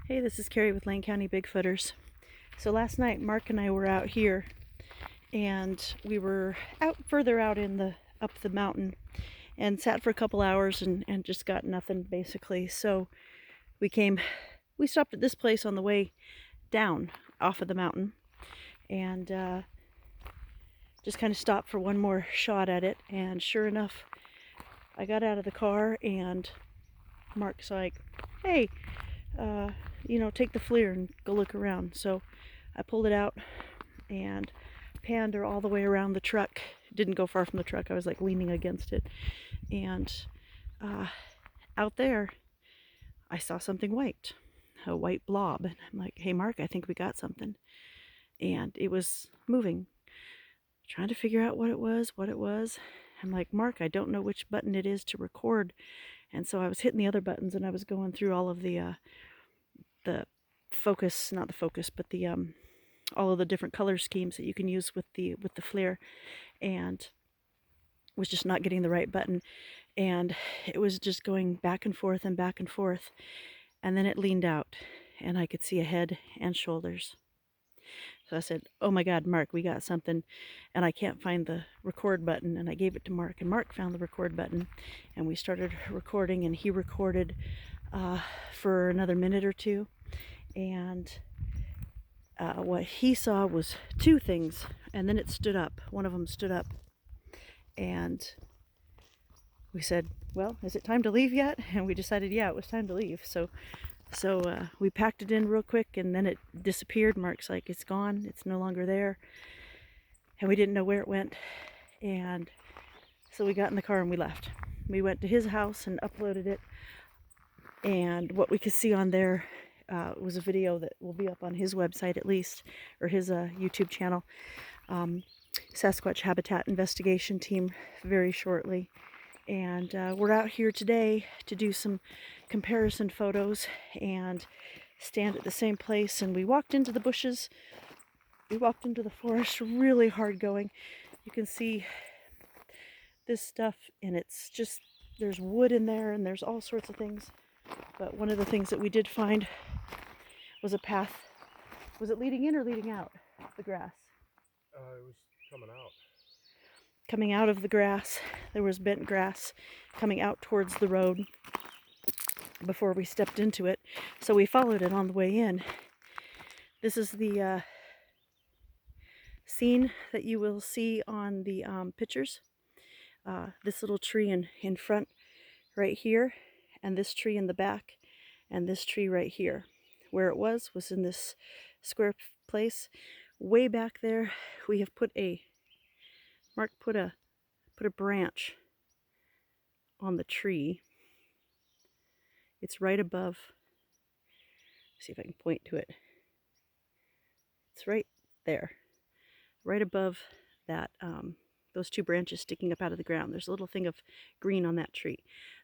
Hey, this is Carrie with Lane County Bigfooters. So last night, Mark and I were out here, and we were out further out up the mountain, and sat for a couple hours and just got nothing basically. So we stopped at this place on the way down off of the mountain, and just kind of stopped for one more shot at it. And sure enough, I got out of the car, and Mark's like, "Hey, take the FLIR and go look around." So I pulled it out and panned her all the way around the truck. Didn't go far from the truck. I was like leaning against it. And out there, I saw something white, a white blob. And I'm like, "Hey, Mark, I think we got something." And it was moving, trying to figure out what it was. I'm like, "Mark, I don't know which button it is to record." And so I was hitting the other buttons, and I was going through all of the focus, not the focus, but the all of the different color schemes that you can use with the FLIR, and was just not getting the right button. And it was just going back and forth and back and forth. And then it leaned out, and I could see a head and shoulders. So I said, "Oh my God, Mark, we got something." And I can't find the record button. And I gave it to Mark, and Mark found the record button. And we started recording, and he recorded for another minute or two. And what he saw was two things, and then it stood up. One of them stood up, and we said, "Well, is it time to leave yet?" And we decided, yeah, it was time to leave. So we packed it in real quick, and then it disappeared. Mark's like, "It's gone. It's no longer there." And we didn't know where it went. And so we got in the car and we left. We went to his house and uploaded it. And what we could see on there was a video that will be up on his website, at least, or his YouTube channel, Sasquatch Habitat Investigation Team, very shortly. And we're out here today to do some comparison photos and stand at the same place. And we walked into the bushes, we walked into the forest, really hard going. You can see this stuff, and it's just, there's wood in there, and there's all sorts of things. But one of the things that we did find was a path. Was it leading in or leading out the grass? It was coming out. Coming out of the grass. There was bent grass coming out towards the road before we stepped into it. So we followed it on the way in. This is the scene that you will see on the pictures. This little tree in front right here, and this tree in the back, and this tree right here. Where it was in this square place. Way back there, we have Mark put a branch on the tree. It's right above. See if I can point to it. It's right there, right above that. Those two branches sticking up out of the ground. There's a little thing of green on that tree.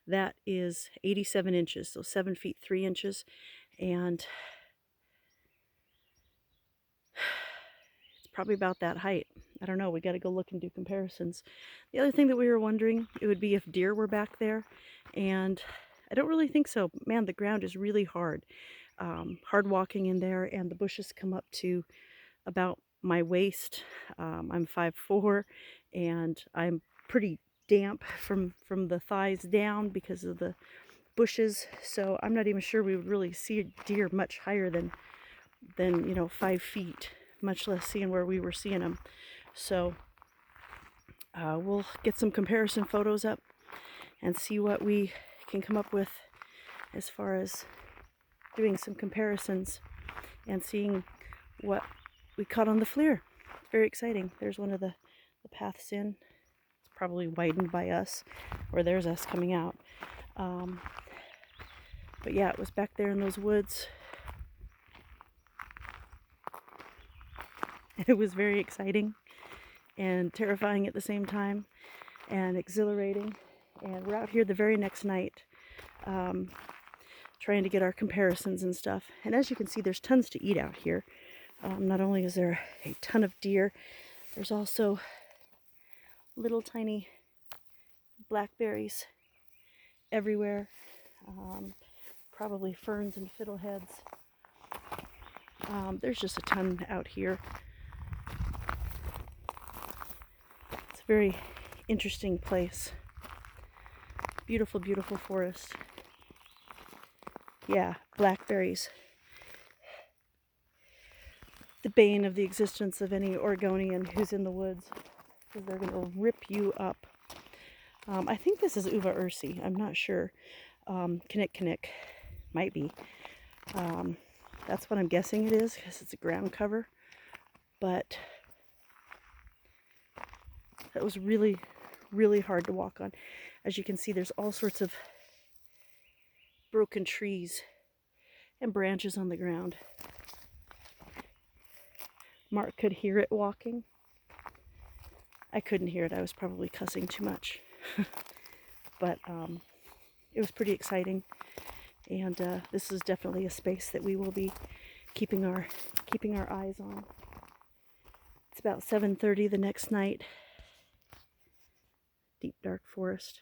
That is 87 inches, so 7 feet 3 inches, and it's probably about that height. I don't know. We got to go look and do comparisons. The other thing that we were wondering, it would be if deer were back there, and I don't really think so. Man, the ground is really hard. Hard walking in there, and the bushes come up to about my waist. I'm 5'4", and I'm pretty damp from the thighs down because of the bushes. So I'm not even sure we would really see a deer much higher than 5 feet, much less seeing where we were seeing them. So we'll get some comparison photos up and see what we can come up with as far as doing some comparisons and seeing what we caught on the FLIR. It's very exciting. There's one of the paths in. It's probably widened by us, or there's us coming out. But yeah, it was back there in those woods. It was very exciting and terrifying at the same time, and exhilarating. And we're out here the very next night, trying to get our comparisons and stuff. And as you can see, there's tons to eat out here. Not only is there a ton of deer, there's also little tiny blackberries everywhere. Probably ferns and fiddleheads. There's just a ton out here. It's a very interesting place. Beautiful, beautiful forest. Yeah, blackberries. The bane of the existence of any Oregonian who's in the woods, because they're going to rip you up. I think this is Uva ursi. I'm not sure. Kinnick. Might be. That's what I'm guessing it is, because it's a ground cover. But that was really, really hard to walk on. As you can see, there's all sorts of broken trees and branches on the ground. Mark could hear it walking. I couldn't hear it. I was probably cussing too much. But it was pretty exciting. And this is definitely a space that we will be keeping our eyes on. It's about 7:30 the next night. Deep dark forest.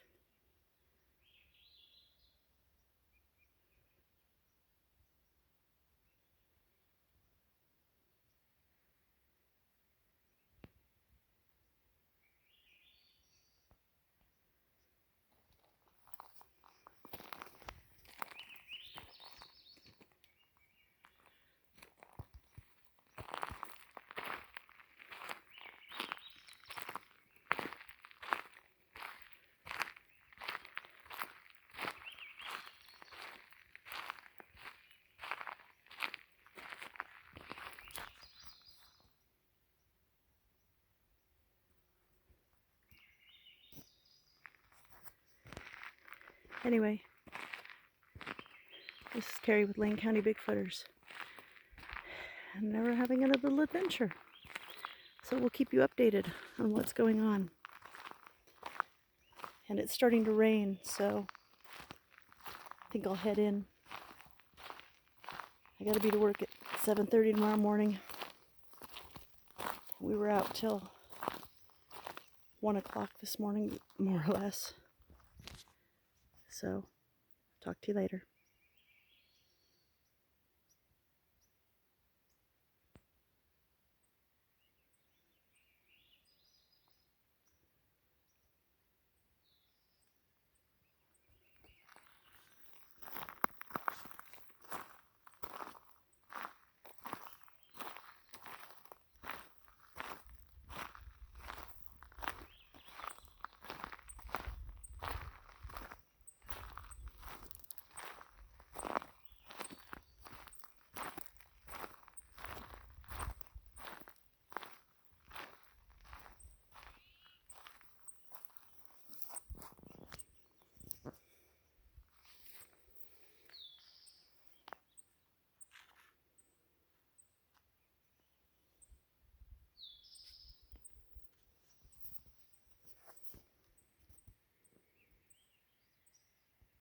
Anyway, this is Carrie with Lane County Bigfooters. And now we're having another little adventure. So we'll keep you updated on what's going on. And it's starting to rain, so I think I'll head in. I gotta be to work at 7:30 tomorrow morning. We were out till 1 o'clock this morning, more or less. So, talk to you later.